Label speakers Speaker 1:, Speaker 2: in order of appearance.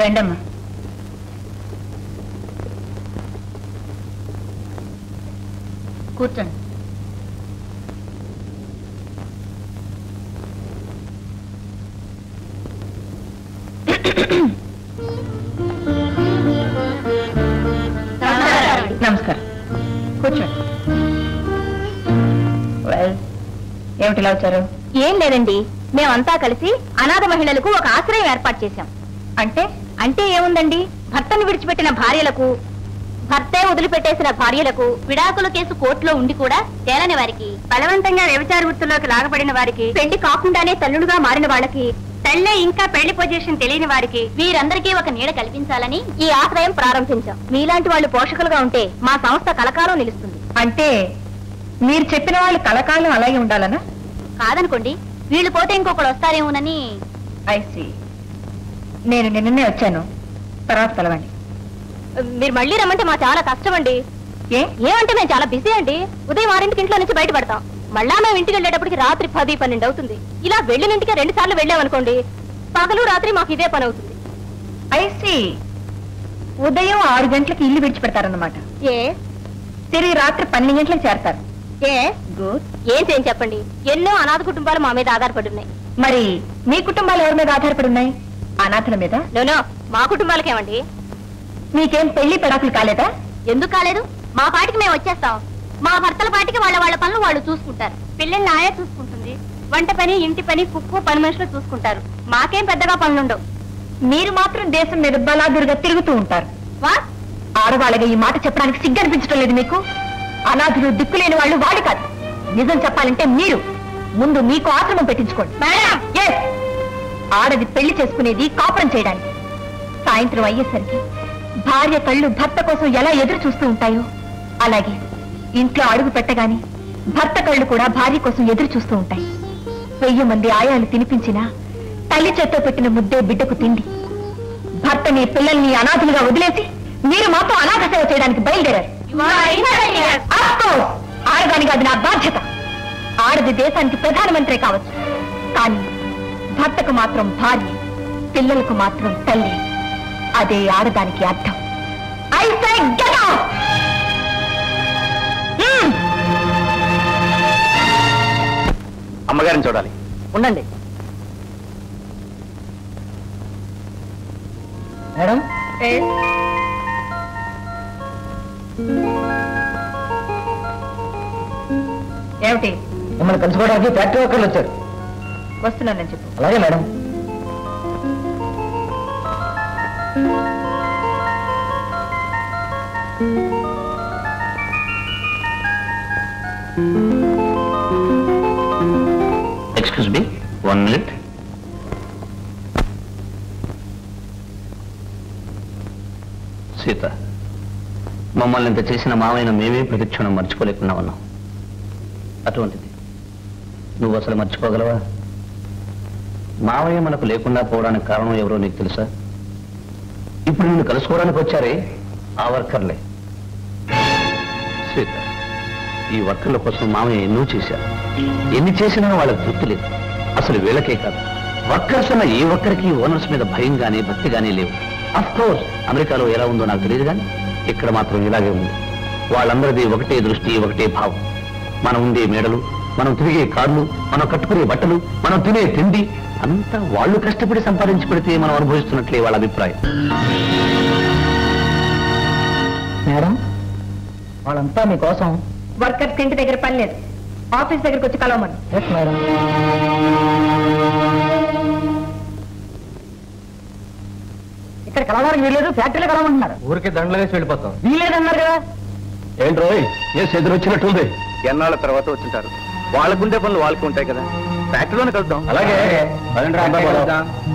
Speaker 1: రండమ్మా. కూర్చోండి. నమస్కారం. కూర్చోండి. ఏమిటిలా వచ్చారు?
Speaker 2: ఏం లేదండి, మేమంతా కలిసి అనాథ మహిళలకు ఒక ఆశ్రయం ఏర్పాటు చేశాం. అంటే ఏముందండి, భర్తను విడిచిపెట్టిన భార్యలకు, భర్తే వదిలిపెట్టేసిన భార్యలకు, విడాకుల కేసు కోర్టులో ఉండి కూడా తేలని వారికి, బలవంతంగా వ్యభిచార వృత్తుల్లోకి లాగబడిన వారికి, పెళ్లి కాకుండానే తల్లుడుగా మారిన వాళ్ళకి, తల్లే ఇంకా పెళ్లి పొజిషన్ తెలియని వారికి, వీరందరికీ ఒక నీడ కల్పించాలని ఈ ఆశ్రయం ప్రారంభించాం. మీలాంటి వాళ్ళు పోషకులుగా ఉంటే మా సంస్థ కలకాలం నిలుస్తుంది.
Speaker 1: అంటే మీరు చెప్పిన వాళ్ళు కలకాలం అలాగే ఉండాలనా?
Speaker 2: కాదనుకోండి, వీళ్ళు పోతే ఇంకొకరు వస్తారేమోనని.
Speaker 1: ఐసి, నేను నిన్ననే వచ్చాను, తర్వాత కలవండి.
Speaker 2: మీరు మళ్ళీ రమ్మంటే మా చాలా కష్టం అండి. ఏమంటే మేము చాలా బిజీ అండి. ఉదయం 6 ఇంట్లో నుంచి బయటపడతాం, మళ్ళా మేము ఇంటికి వెళ్ళేటప్పటికి రాత్రి 10-12 అవుతుంది. ఇలా వెళ్ళినింటికి 2 సార్లు వెళ్ళామనుకోండి, పగలు రాత్రి మాకు ఇదే పని అవుతుంది.
Speaker 1: ఐసి, ఉదయం 6 గంటలకు ఇల్లు విడిచిపెడతారన్నమాట. తిరిగి రాత్రి 12 గంటలకు చేరతారు. గుడ్.
Speaker 2: ఏం చేయని చెప్పండి, ఎన్నో అనాథ కుటుంబాలు మా మీద ఆధారపడి ఉన్నాయి.
Speaker 1: మరి మీ కుటుంబాలు ఎవరి మీద ఆధారపడి ఉన్నాయి? అనాథల మీద?
Speaker 2: నో, మా కుటుంబాలకేమండి.
Speaker 1: మీకేం పెళ్లి పెడాకులు కాలేదా?
Speaker 2: ఎందుకు కాలేదు? మా పాటికి మేము వచ్చేస్తాం. మా భర్తల పాటికి వాళ్ళ పనులు వాళ్ళు చూసుకుంటారు. పిల్లల్ని ఆయా చూసుకుంటుంది. వంట పని, ఇంటి పని, కుక్కు, పని మనుషులు చూసుకుంటారు. మాకేం పెద్దగా పనులుండవు.
Speaker 1: మీరు మాత్రం దేశం మీద బలాదురుగా తిరుగుతూ ఉంటారు. ఆడవాళ్ళగా ఈ మాట చెప్పడానికి సిగ్గనిపించడం లేదు మీకు? అనాథులు, దిక్కులేని వాళ్ళు వాళ్ళు కాదు. నిజం చెప్పాలంటే మీరు ముందు మీకు ఆశ్రమం పెట్టించుకోండి. ఆడది పెళ్లి చేసుకునేది కాపురం చేయడానికి. సాయంత్రం అయ్యేసరికి భార్య కళ్ళు భర్త కోసం ఎలా ఎదురు చూస్తూ ఉంటాయో, అలాగే ఇంట్లో అడుగు పెట్టగానే భర్త కళ్ళు కూడా భార్య కోసం ఎదురు చూస్తూ ఉంటాయి. 1000 మంది ఆయాలు తినిపించినా తల్లి చేత్తో పెట్టిన ముద్దే బిడ్డకు తిండి. భర్తని, పిల్లల్ని అనాథులుగా వదిలేసి మీరు మాత్రం అనాథ సేవ చేయడానికి బయలుదేరారు. ఆడదానికి అది నా బాధ్యత. ఆడది దేశానికి ప్రధానమంత్రి కావచ్చు, కానీ భర్తకు మాత్రం భార్య, పిల్లలకు మాత్రం తల్లి. అదే ఆడదానికి అర్థం. I say get out.
Speaker 3: అమ్మగారిని చూడాలి.
Speaker 1: ఉండండి మేడం. ఏమిటి?
Speaker 3: మిమ్మల్ని కలుసుకోవడానికి ఫ్యాక్టరీ వర్కర్లు వచ్చారు.
Speaker 1: వస్తున్నానని చెప్పు.
Speaker 3: అలాగే madam. Excuse me, 1 minute. Sita, మమ్మల్ని ఇంత చేసిన మావైన మేమే ప్రతిక్షణం మర్చిపోలేకుండా ఉన్నాం. అటువంటిది నువ్వు అసలు మర్చిపోగలవా? మావయ్య మనకు లేకుండా పోవడానికి కారణం ఎవరో నీకు తెలుసా? ఇప్పుడు నిన్ను కలుసుకోవడానికి వచ్చారే ఆ వర్కర్లే. సీత, ఈ వర్కర్ల కోసం మామయ్య ఎన్నో చేశారు. ఎన్ని చేసినా వాళ్ళకి తృప్తి లేదు. అసలు వీళ్ళకే కాదు, వర్కర్స్ అన్న ఏ ఒక్కరికి ఓనర్స్ మీద భయం గానీ భక్తి గానీ లేవు. అఫ్ కోర్స్ అమెరికాలో ఎలా ఉందో నాకు తెలియదు, కానీ ఇక్కడ మాత్రం ఇలాగే ఉంది. వాళ్ళందరిది ఒకటే దృష్టి, ఒకటే భావం. మనం ఉండే మేడలు, మనం తిరిగే కార్లు, మనం కట్టుకునే బట్టలు, మనం తినే తిండి అంతా వాళ్ళు కష్టపడి సంపాదించి పెడితే మనం అనుభవిస్తున్నట్లే వాళ్ళ అభిప్రాయం.
Speaker 1: మేడం, వాళ్ళంతా మీకోసం. వర్కర్స్ ఇంటి దగ్గర పని లేదు, ఆఫీస్ దగ్గరకు వచ్చి కలవమని.
Speaker 3: మేడం.
Speaker 1: ఇక్కడ కలవడానికి వీల్లేదు, ఫ్యాక్టరీలో కలవమంటున్నారు.
Speaker 3: ఊరికే దండలు వేసి వెళ్ళిపోతాం.
Speaker 1: వీల్లేదన్నారు కదా.
Speaker 3: ఏంట్రో ఏ ఎదురు వచ్చినట్టుంది. ఎన్నాళ్ళ తర్వాత వచ్చింటారు. వాళ్ళకుండే పనులు వాళ్ళకి ఉంటాయి కదా. ఫ్యాక్టరీలోనే కలుద్దాం. అలాగే.